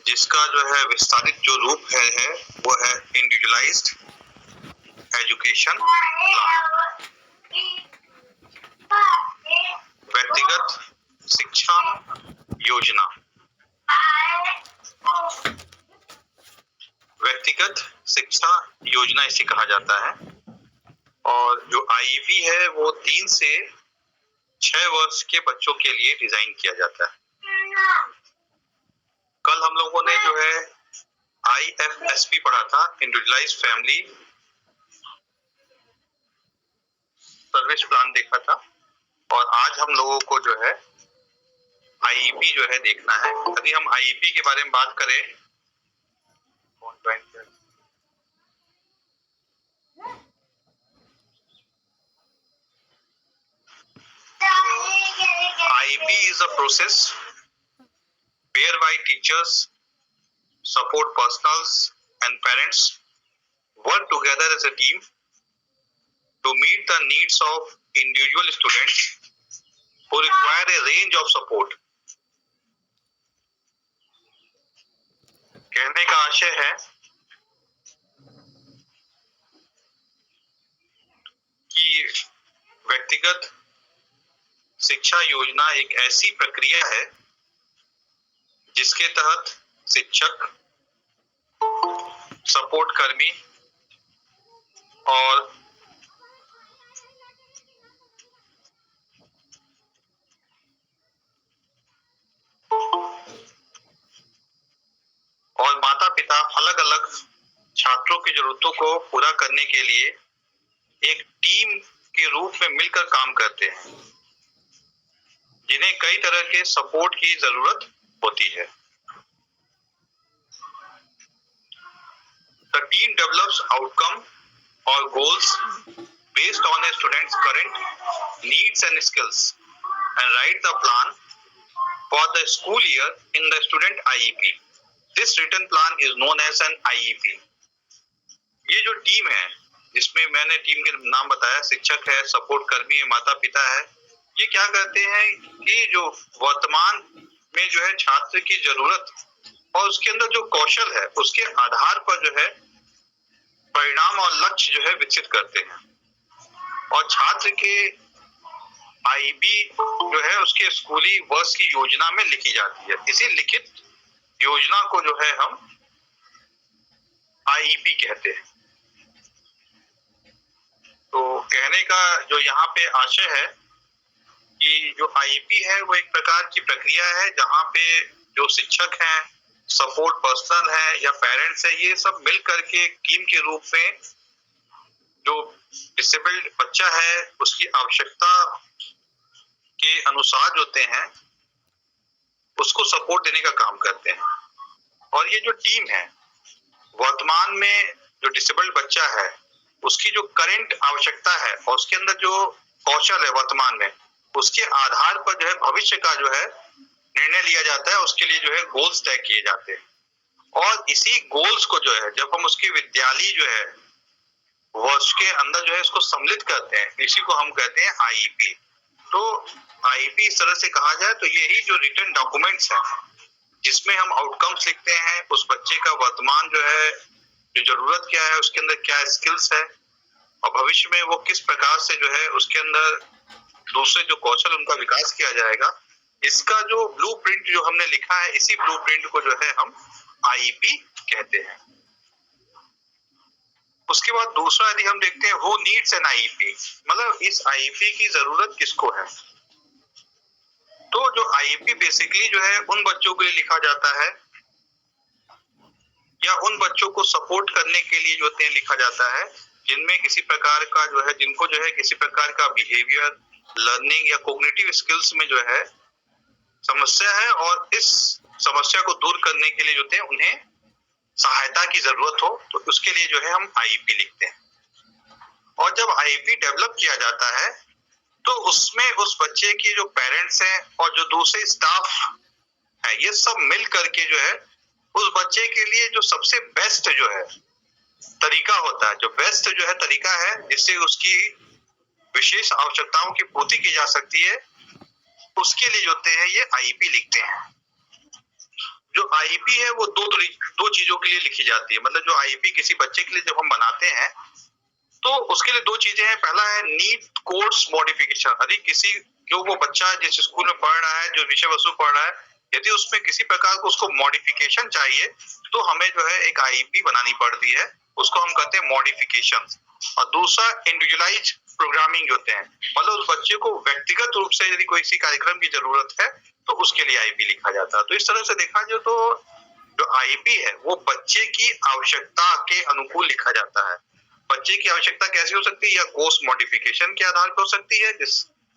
जिसका जो है विस्तारित जो रूप है वो है इंडिविजुअलाइज्ड एजुकेशन प्लान, व्यक्तिगत शिक्षा योजना। व्यक्तिगत शिक्षा योजना इसे कहा जाता है और जो आईईपी है वो 3 से 6 वर्ष के बच्चों के लिए डिजाइन किया जाता है। कल हम लोगों ने जो है IFSP पढ़ा था, इंडिविजुअलाइज्ड फैमिली सर्विस प्लान देखा था, और आज हम लोगों को जो है आईईपी जो है देखना है। यदि हम आईईपी के बारे में बात करें, IEP is a process whereby teachers, support personnels and parents work together as a team to meet the needs of individual students who require a range of support. कहने का आशय है कि व्यक्तिगत शिक्षा योजना एक ऐसी प्रक्रिया है जिसके तहत शिक्षक, सपोर्ट कर्मी और माता पिता अलग अलग छात्रों की जरूरतों को पूरा करने के लिए एक टीम के रूप में मिलकर काम करते हैं, जिन्हें कई तरह के सपोर्ट की जरूरत होती है। The team develops outcome or goals based on a student's current needs and skills and write the plan for the school year in the student IEP. This written plan is known as an IEP. ये जो team है, जिसमें मैंने team के नाम बताया, शिक्षक है, सपोर्ट कर्मी है, माता पिता है, ये क्या करते हैं कि जो वर्तमान में जो है छात्र की जरूरत और उसके अंदर जो कौशल है उसके आधार पर जो है परिणाम और लक्ष्य जो है विकसित करते हैं, और छात्र के आईईपी जो है उसके स्कूली वर्ष की योजना में लिखी जाती है। इसी लिखित योजना को जो है हम आईईपी कहते हैं। तो कहने का जो यहाँ पे आशय है कि जो आईईपी है वो एक प्रकार की प्रक्रिया है जहाँ पे जो शिक्षक हैं, सपोर्ट पर्सनल है या पेरेंट्स है, ये सब मिल करके टीम के रूप में जो डिसेबल्ड बच्चा है उसकी आवश्यकता के अनुसार होते हैं उसको सपोर्ट देने का काम करते हैं। और ये जो टीम है वर्तमान में जो डिसेबल्ड बच्चा है उसकी जो करंट आवश्यकता है और उसके अंदर जो कौशल है वर्तमान में, उसके आधार पर जो है भविष्य का जो है निर्णय लिया जाता है, उसके लिए जो है गोल्स तय किए जाते हैं। और इसी गोल्स को जो है जब हम उसके विद्यालय जो है वर्ष के अंदर जो है इसको सम्मिलित करते हैं, इसी को हम कहते हैं आईईपी। तो आईईपी इस तरह से कहा जाए तो यही जो रिटन डॉक्यूमेंट्स है जिसमें हम आउटकम्स लिखते हैं, उस बच्चे का वर्तमान जो है जो जरूरत क्या है, उसके अंदर क्या स्किल्स है और भविष्य में वो किस प्रकार से जो है उसके अंदर दूसरे जो कौशल उनका विकास किया जाएगा, इसका जो ब्लूप्रिंट जो हमने लिखा है, इसी ब्लूप्रिंट को जो है हम आईईपी कहते हैं। उसके बाद दूसरा यदि हम देखते हैं हु नीड्स एन आईईपी, मतलब इस आईईपी की जरूरत किसको है। तो जो आईईपी बेसिकली जो है उन बच्चों के लिए लिखा जाता है या उन बच्चों को सपोर्ट करने के लिए जो है लिखा जाता है जिनमें किसी प्रकार का जो है जिनको जो है किसी प्रकार का बिहेवियर, लर्निंग या कोग्निटिव स्किल्स में जो है समस्या है और इस समस्या को दूर करने के लिए जो है उन्हें सहायता की जरूरत हो, तो उसके लिए जो है हम आईईपी लिखते हैं। और जब आईईपी डेवलप किया जाता है तो उसमें उस बच्चे की जो पेरेंट्स हैं और जो दूसरे स्टाफ है, ये सब मिल करके जो है उस बच्चे के लिए जो सबसे बेस्ट जो है तरीका होता है, जो बेस्ट जो है तरीका है जिससे उसकी विशेष आवश्यकताओं की पूर्ति की जा सकती है, उसके लिए जो होते हैं ये आईईपी लिखते हैं। जो आईईपी है वो दो चीजों के लिए लिखी जाती है। मतलब जो आईईपी किसी बच्चे के लिए जब हम बनाते हैं तो उसके लिए दो चीजें हैं। पहला है नीड कोर्स मॉडिफिकेशन। यदि किसी जो वो बच्चा जिस स्कूल में पढ़ रहा है, जो विषय वस्तु पढ़ रहा है, यदि उसमें किसी प्रकार को उसको मॉडिफिकेशन चाहिए तो हमें जो है एक आईईपी बनानी पड़ती है, उसको हम कहते हैं मॉडिफिकेशन। और दूसरा इंडिविजुअलाइज प्रोग्रामिंग होते हैं, मतलब उस बच्चे को व्यक्तिगत रूप से यदि कोई किसी कार्यक्रम की जरूरत है तो उसके लिए आईईपी लिखा जाता है। तो इस तरह से देखा जाए तो जो आईईपी है वो बच्चे की आवश्यकता के अनुकूल लिखा जाता है। बच्चे की आवश्यकता कैसी हो सकती है, या कोर्स मॉडिफिकेशन के आधार पर हो सकती है,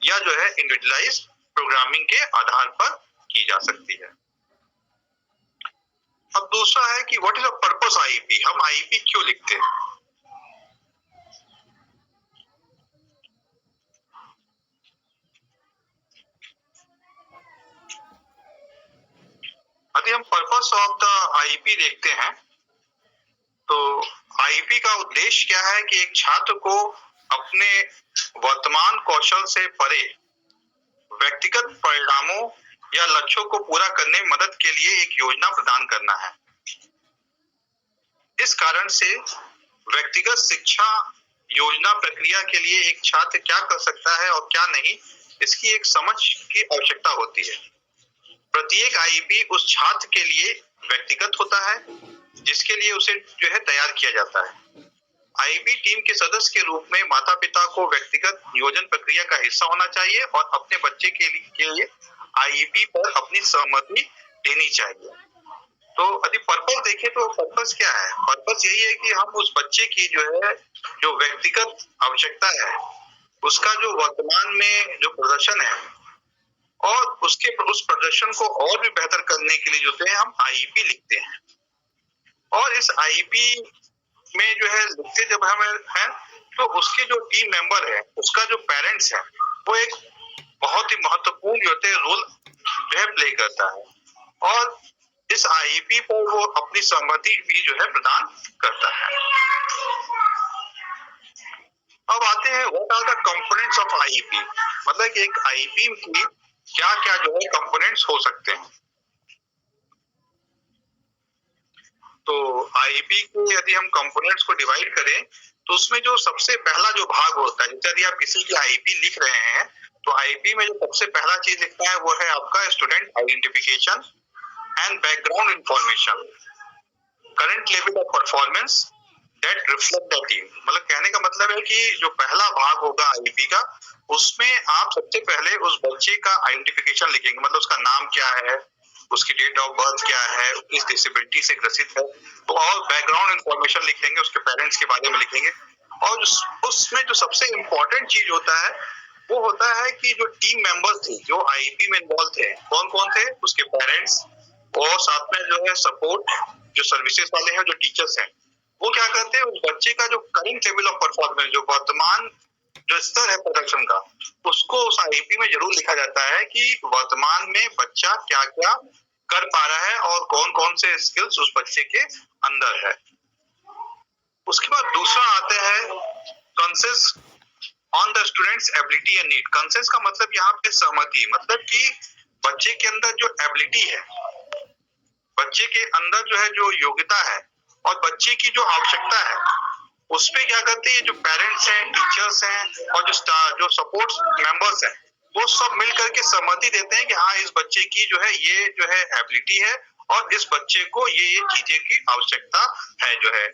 या जो है इंडिविजुअलाइज प्रोग्रामिंग के आधार पर की जा सकती है। अब दूसरा है कि what is the purpose IEP, हम आईईपी क्यों लिखते हैं। यदि हम पर्पस ऑफ द आईईपी देखते हैं तो आईईपी का उद्देश्य क्या है कि एक छात्र को अपने वर्तमान कौशल से परे व्यक्तिगत परिणामों या लक्ष्यों को पूरा करने में मदद के लिए एक योजना प्रदान करना है। इस कारण से व्यक्तिगत शिक्षा योजना प्रक्रिया के लिए एक छात्र क्या कर सकता है और क्या नहीं, इसकी एक समझ की आवश्यकता होती है। प्रत्येक आईईपी उस छात्र के लिए व्यक्तिगत होता है जिसके लिए उसे जो है तैयार किया जाता है। आईईपी टीम के सदस्य के रूप में माता पिता को व्यक्तिगत नियोजन प्रक्रिया का हिस्सा होना चाहिए और अपने बच्चे के लिए आईईपी पर अपनी सहमति देनी चाहिए। तो यदि पर्पस देखें तो पर्पस क्या है, पर्पस यही है कि हम उस बच्चे की जो है जो व्यक्तिगत आवश्यकता है उसका जो वर्तमान में जो प्रदर्शन है और उसके उस प्रदर्शन को और भी बेहतर करने के लिए जो है हम आईईपी लिखते हैं। और इस आईईपी में जो है लिखते जब हम हैं तो उसके जो टीम मेंबर है, उसका जो पेरेंट्स है, वो एक बहुत ही महत्वपूर्ण जो है रोल जो है प्ले करता है और इस आईईपी पर वो अपनी सहमति भी जो है प्रदान करता है। अब आते हैं what are the components of IEP, मतलब कि एक आईईपी की क्या क्या जो है कंपोनेंट्स हो सकते हैं। तो आईईपी के यदि हम कंपोनेंट्स को डिवाइड करें तो उसमें जो सबसे पहला जो भाग होता है, यदि आप किसी की आईईपी लिख रहे हैं तो आईईपी में जो सबसे पहला चीज लिखना है वो है आपका student identification and background information, current level of performance that reflect the team. मतलब कहने का मतलब है कि जो पहला भाग होगा आईईपी का उसमें आप सबसे पहले उस बच्चे का आइडेंटिफिकेशन लिखेंगे, मतलब उसका नाम क्या है, उसकी डेट ऑफ बर्थ क्या है, किस डिसेबिलिटी से ग्रसित है, तो और बैकग्राउंड इंफॉर्मेशन लिखेंगे, उसके पेरेंट्स के बारे में लिखेंगे। और उसमें जो सबसे इम्पोर्टेंट चीज होता है वो होता है कि जो टीम मेंबर्स थे जो आईईपी में इन्वॉल्व थे, कौन कौन थे, उसके पेरेंट्स और साथ में जो है सपोर्ट जो सर्विसेज वाले हैं, जो टीचर्स हैं, वो क्या करते हैं उस बच्चे का जो करंट लेवल ऑफ परफॉर्मेंस, जो वर्तमान जो स्तर है प्रदर्शन का, उसको उस आईईपी में जरूर लिखा जाता है कि वर्तमान में बच्चा क्या क्या कर पा रहा है और कौन कौन से स्किल्स उस बच्चे के अंदर है। उसके बाद दूसरा आता है conscience on the students ability and need. Conscience का मतलब यहाँ पे सहमति, मतलब कि बच्चे के अंदर जो एबिलिटी है, बच्चे के अंदर जो है जो योग्यता है और बच्चे की जो आवश्यकता है, उस पे क्या करते हैं जो पेरेंट्स हैं, टीचर्स हैं और जो सपोर्ट मेंबर्स हैं, वो सब मिल करके सहमति देते हैं कि हाँ इस बच्चे की जो है ये जो है एबिलिटी है और इस बच्चे को ये चीजें की आवश्यकता है जो है।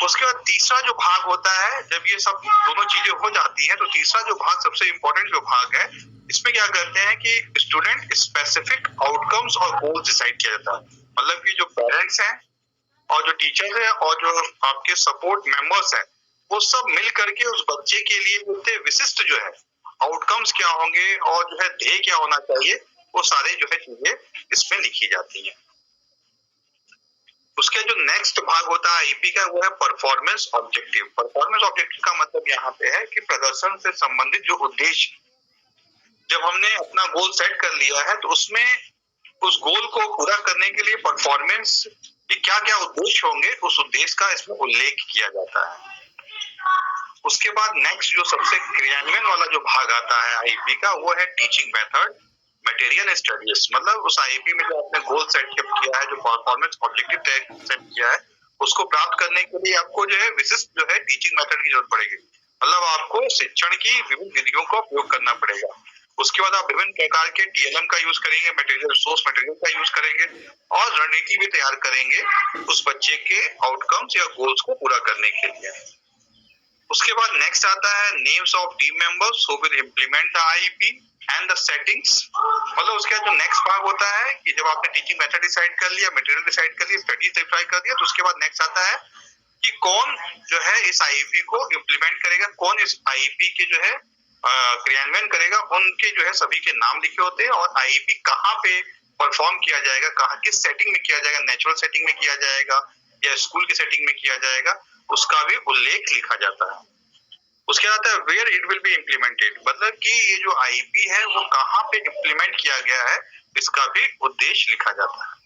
उसके बाद तीसरा जो भाग होता है, जब ये सब दोनों चीजें हो जाती हैं तो तीसरा जो भाग सबसे इम्पोर्टेंट जो भाग है, इसमें क्या करते हैं कि स्टूडेंट स्पेसिफिक आउटकम्स और गोल्स डिसाइड किया जाता है। मतलब कि जो पेरेंट्स हैं और जो टीचर्स हैं और जो आपके सपोर्ट मेंबर्स हैं, वो सब मिल करके उस बच्चे के लिए होते विशिष्ट जो है आउटकम्स क्या होंगे और जो है ध्येय क्या होना चाहिए, वो सारे जो है चीजें इसमें लिखी जाती हैं। उसके जो नेक्स्ट भाग होता है आईपी का वो है परफॉर्मेंस ऑब्जेक्टिव। परफॉर्मेंस ऑब्जेक्टिव का मतलब यहाँ पे है कि प्रदर्शन से संबंधित जो उद्देश्य, जब हमने अपना गोल सेट कर लिया है तो उसमें उस गोल को पूरा करने के लिए परफॉर्मेंस कि क्या क्या उद्देश्य होंगे, उस उद्देश्य का इसमें उल्लेख किया जाता है। उसके बाद नेक्स्ट जो सबसे क्रियान्वयन वाला जो भाग आता है आईपी का वो है टीचिंग मेथड, मटेरियल स्टडीज मतलब उस आईपी में जो आपने गोल सेट किया है, जो परफॉर्मेंस ऑब्जेक्टिव सेट किया है, उसको प्राप्त करने के लिए आपको जो है विशिष्ट जो है टीचिंग मेथड की जरूरत पड़ेगी। मतलब आपको शिक्षण की विभिन्न विधियों का उपयोग करना पड़ेगा। उसके बाद आप विभिन्न प्रकार के टीएलएम का यूज करेंगे, मटेरियल सोर्स मटेरियल का यूज करेंगे और रणनीति भी तैयार करेंगे उस बच्चे के आउटकम्स या गोल्स को पूरा करने के लिए। उसके बाद नेक्स्ट आता है names of team members who will implement the IEP and the settings. मतलब उसके बाद जो नेक्स्ट भाग होता है कि जब आपने टीचिंग मेथड डिसाइड कर लिया, मटेरियल डिसाइड कर लिया, स्टडीज डिसाइड कर दिया, तो उसके बाद नेक्स्ट आता है कि कौन जो है इस आईईपी को इम्प्लीमेंट करेगा, कौन इस आईईपी के जो है क्रियान्वयन करेगा। उनके जो है सभी के नाम लिखे होते हैं और आईईपी कहाँ पे परफॉर्म किया जाएगा, कहाँ किस सेटिंग में किया जाएगा, नेचुरल सेटिंग में किया जाएगा या स्कूल की सेटिंग में किया जाएगा, उसका भी उल्लेख लिखा जाता है। उसके बाद where it will be implemented, मतलब कि ये जो आईपी है वो कहाँ पे इम्प्लीमेंट किया गया है, इसका भी उद्देश्य लिखा जाता है।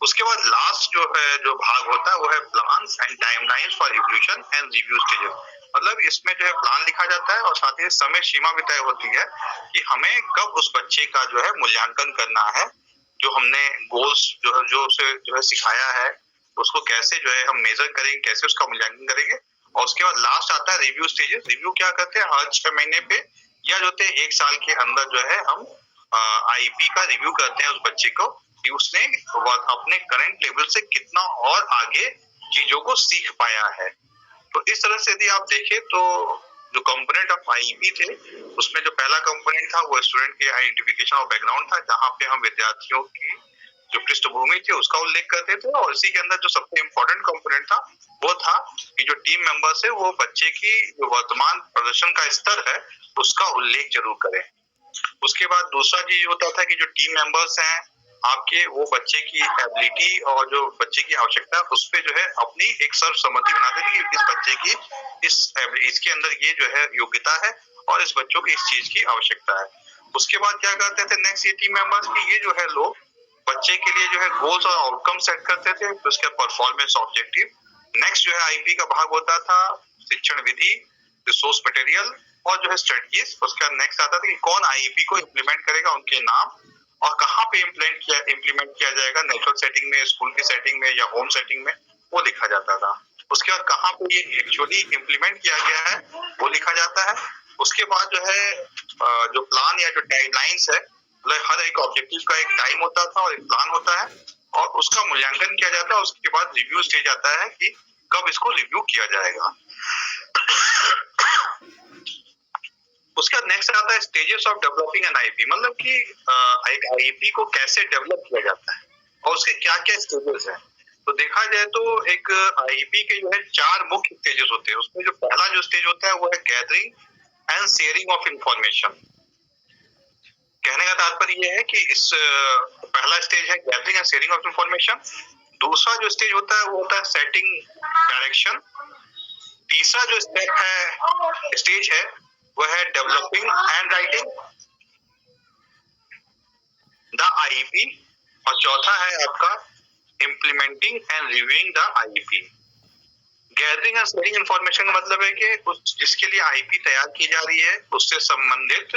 उसके बाद लास्ट जो भाग होता है वो है plans and timelines for evolution and review stages. मतलब इसमें जो है प्लान लिखा जाता है और साथ ही समय सीमा भी तय होती है कि हमें कब उस बच्चे का जो है मूल्यांकन करना है, जो हमने गोल्स जो उसे जो है सिखाया है उसको कैसे जो है हम मेजर करेंगे, कैसे उसका मूल्यांकन करेंगे। और उसके बाद लास्ट आता है रिव्यू स्टेजेस। रिव्यू क्या करते हैं, हर 6 महीने पे या जो होते हैं 1 साल के अंदर जो है हम आईपी का रिव्यू करते हैं उस बच्चे को कि उसने अपने करंट लेवल से कितना और आगे चीजों को सीख पाया है। तो इस तरह से यदि आप देखें तो जो कंपोनेंट ऑफ आईईपी थे उसमें जो पहला कंपोनेंट था वो स्टूडेंट के आइडेंटिफिकेशन और बैकग्राउंड था, जहाँ पे हम विद्यार्थियों की जो पृष्ठभूमि थी उसका उल्लेख करते थे। और इसी के अंदर जो सबसे इम्पोर्टेंट कंपोनेंट था वो था कि जो टीम मेंबर्स है वो बच्चे की जो वर्तमान प्रदर्शन का स्तर है उसका उल्लेख जरूर करें। उसके बाद दूसरा चीज होता था कि जो टीम मेंबर्स हैं आपके, वो बच्चे की एबिलिटी और जो बच्चे की आवश्यकता है उस पे जो है अपनी एक सर्वसम्मति बनाते थे कि इस बच्चे की इसके अंदर ये जो है योग्यता है और इस बच्चों की इस चीज की आवश्यकता है। उसके बाद क्या करते थे नेक्स्ट ये टीम मेंबर्स की ये जो है लोग बच्चे के लिए जो है गोल्स और आउटकम सेट करते थे, तो उसके परफॉर्मेंस ऑब्जेक्टिव। नेक्स्ट जो है आईपी का भाग होता था शिक्षण विधि, रिसोर्स मटेरियल और जो है स्ट्रेटजीज। उसका नेक्स्ट आता था कि कौन आईईपी को इम्प्लीमेंट करेगा, उनके नाम और कहाँ पे इम्प्लीमेंट किया जाएगा, नेचुरल सेटिंग में, स्कूल की सेटिंग में या होम सेटिंग में, वो लिखा जाता था। उसके बाद कहाँ पे ये एक्चुअली इम्प्लीमेंट किया गया है वो लिखा जाता है। उसके बाद जो है जो प्लान या जो टाइमलाइंस है, मतलब हर एक ऑब्जेक्टिव का एक टाइम होता था और एक प्लान होता है और उसका मूल्यांकन किया जाता है। उसके बाद रिव्यू स्टेज आता है कि कब इसको रिव्यू किया जाएगा। उसका नेक्स्ट आता है stages of developing N IP, मतलब कि एक आईपी को कैसे डेवलप किया जाता है और उसके क्या क्या स्टेजेस हैं। तो देखा जाए तो एक आईपी के जो है 4 मुख्य स्टेजेस होते हैं। उसमें जो पहला जो स्टेज होता है वो है gathering and sharing of information. कहने का तात्पर्य यह है कि इस पहला स्टेज है gathering and sharing of information. दूसरा जो स्टेज होता है वो होता है सेटिंग डायरेक्शन। तीसरा जो स्टेज है वो है developing and writing the IEP. और चौथा है आपका implementing and reviewing the IEP. Gathering and sharing information का मतलब है कि उस जिसके लिए आईईपी तैयार की जा रही है उससे संबंधित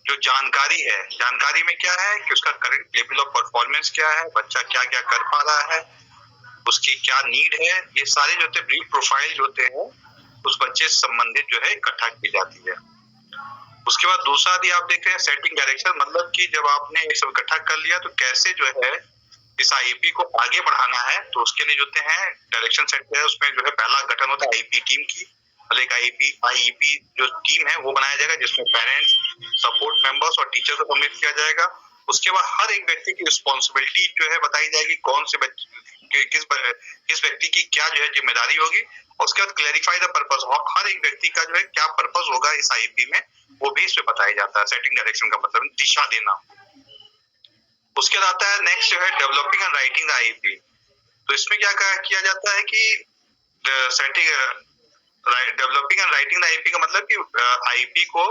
जो जानकारी है, जानकारी में क्या है कि उसका करंट लेवल ऑफ परफॉर्मेंस क्या है, बच्चा क्या क्या कर पा रहा है, उसकी क्या नीड है, ये सारे जो होते हैं ब्रीफ प्रोफाइल जो होते हैं उस बच्चे से संबंधित जो है इकट्ठा की जाती है। उसके बाद दूसरा यदि आप देख रहे हैं सेटिंग डायरेक्शन, मतलब कि जब आपने ये सब इकट्ठा कर लिया तो कैसे जो है इस आईईपी को आगे बढ़ाना है, तो उसके लिए जो है डायरेक्शन सेट किया है। उसमें जो है पहला गठन होता है आईईपी टीम की। एक आईईपी जो टीम है वो बनाया जाएगा जिसमें पेरेंट्स, सपोर्ट मेंबर्स और टीचर को सम्मिलित किया जाएगा। उसके बाद हर एक व्यक्ति की रिस्पॉन्सिबिलिटी जो है बताई जाएगी, कौन से किस व्यक्ति की क्या जो है जिम्मेदारी होगी। और उसके बाद क्लैरिफाई द पर्पस, हर एक व्यक्ति का जो है क्या पर्पस होगा इस आईईपी में वो भी इसमें बताया जाता है। सेटिंग डायरेक्शन का मतलब दिशा देना। उसके बाद आता है नेक्स्ट जो है developing and writing the IEP. तो इसमें क्या किया जाता है कि setting developing and writing the IEP का मतलब कि आईईपी को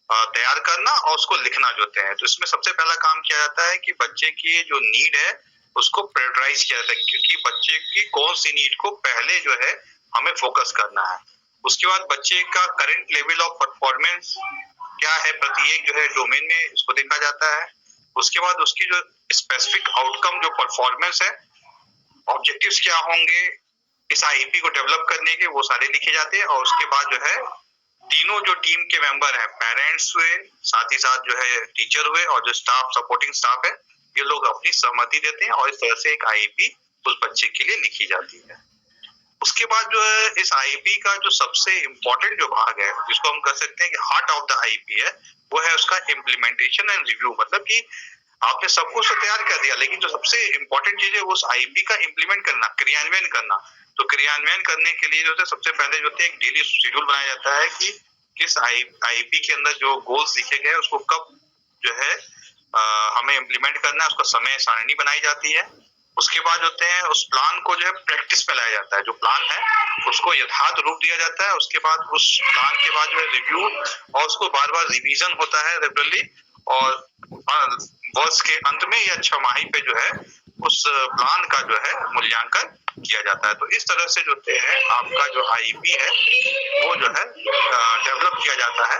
तैयार करना और उसको लिखना जो होते हैं। तो इसमें सबसे पहला काम किया जाता है कि बच्चे की जो नीड है उसको प्रायोरिटाइज किया जाता है, क्योंकि बच्चे की कौन सी नीड को पहले जो है हमें फोकस करना है। उसके बाद बच्चे का करंट लेवल ऑफ परफॉर्मेंस क्या है प्रत्येक जो है डोमेन में, इसको देखा जाता है। उसके बाद उसकी जो स्पेसिफिक आउटकम, जो परफॉर्मेंस है, ऑब्जेक्टिव्स क्या होंगे इस आईपी को डेवलप करने के, वो सारे लिखे जाते हैं। और उसके बाद जो है तीनों जो टीम के मेंबर हैं, पेरेंट्स हुए, साथ ही साथ जो है टीचर हुए और जो स्टाफ, सपोर्टिंग स्टाफ है, ये लोग अपनी सहमति देते हैं और इस तरह से एक आईपी उस बच्चे के लिए लिखी जाती है। उसके बाद जो है इस आईपी का जो सबसे इम्पोर्टेंट जो भाग है, जिसको हम कह सकते हैं कि हार्ट ऑफ द आईपी है, वो है उसका इम्प्लीमेंटेशन एंड रिव्यू। मतलब कि आपने सब कुछ तो तैयार कर दिया, लेकिन जो सबसे इम्पोर्टेंट चीज है वो उस आईपी का इम्प्लीमेंट करना, क्रियान्वयन करना। तो क्रियान्वयन करने के लिए जो है सबसे पहले जो है एक डेली शेड्यूल बनाया जाता है कि किस आईपी के अंदर जो गोल्स लिखे गए उसको कब जो है हमें इम्प्लीमेंट करना है, उसका समय सारणी बनाई जाती है। उसके बाद होते हैं उस प्लान को जो है प्रैक्टिस में लाया जाता है, जो प्लान है उसको यथार्थ रूप दिया जाता है। उसके बाद उस प्लान के बाद जो है रिव्यू, और उसको बार बार रिवीजन होता है रेगुलरली, और वर्ष के अंत में या छमाही पे जो है उस प्लान का जो है मूल्यांकन किया जाता है। तो इस तरह से जो है आपका जो आईपी है वो जो है डेवलप किया जाता है।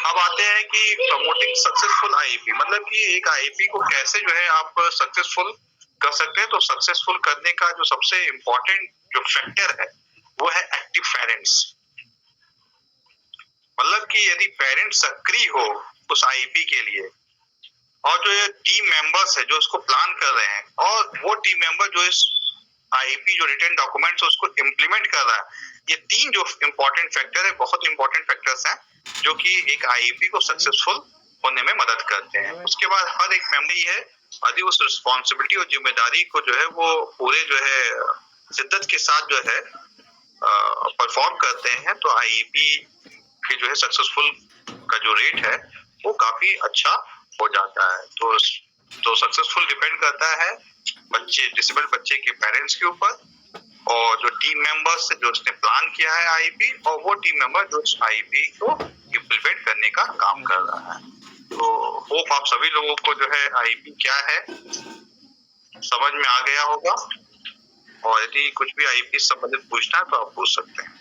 अब आते हैं कि प्रमोटिंग सक्सेसफुल आईपी, मतलब कि एक आईपी को कैसे जो है आप सक्सेसफुल कर सकते हैं। तो सक्सेसफुल करने का जो सबसे इम्पोर्टेंट जो फैक्टर है वो है एक्टिव पेरेंट्स। मतलब कि यदि पेरेंट सक्रिय हो उस आईपी के लिए, और जो ये टीम मेंबर्स है जो उसको प्लान कर रहे हैं, और वो टीम मेंबर जो इस आईपी जो रिटन डॉक्यूमेंट्स उसको इम्प्लीमेंट कर रहा है, ये तीन जो इम्पोर्टेंट फैक्टर है, बहुत इम्पोर्टेंट फैक्टर्स हैं जो कि एक आईपी को सक्सेसफुल होने में मदद करते हैं। उसके बाद हर एक मेंबर ही है, यदि उस रिस्पॉन्सिबिलिटी और जिम्मेदारी को जो है वो पूरे जो है शिद्दत के साथ जो है परफॉर्म करते हैं, तो आईपी के जो है सक्सेसफुल का जो रेट है वो काफी अच्छा हो जाता है। तो सक्सेसफुल डिपेंड करता है बच्चे, डिसेबल्ड बच्चे के पेरेंट्स के ऊपर, और जो टीम मेंबर्स जो उसने प्लान किया है आईपी, और वो टीम मेंबर जो उस आईपी को इम्प्लीमेंट करने का काम कर रहा है। तो होप आप सभी लोगों को जो है आईपी क्या है समझ में आ गया होगा, और यदि कुछ भी आईपी से संबंधित पूछना है तो आप पूछ सकते हैं।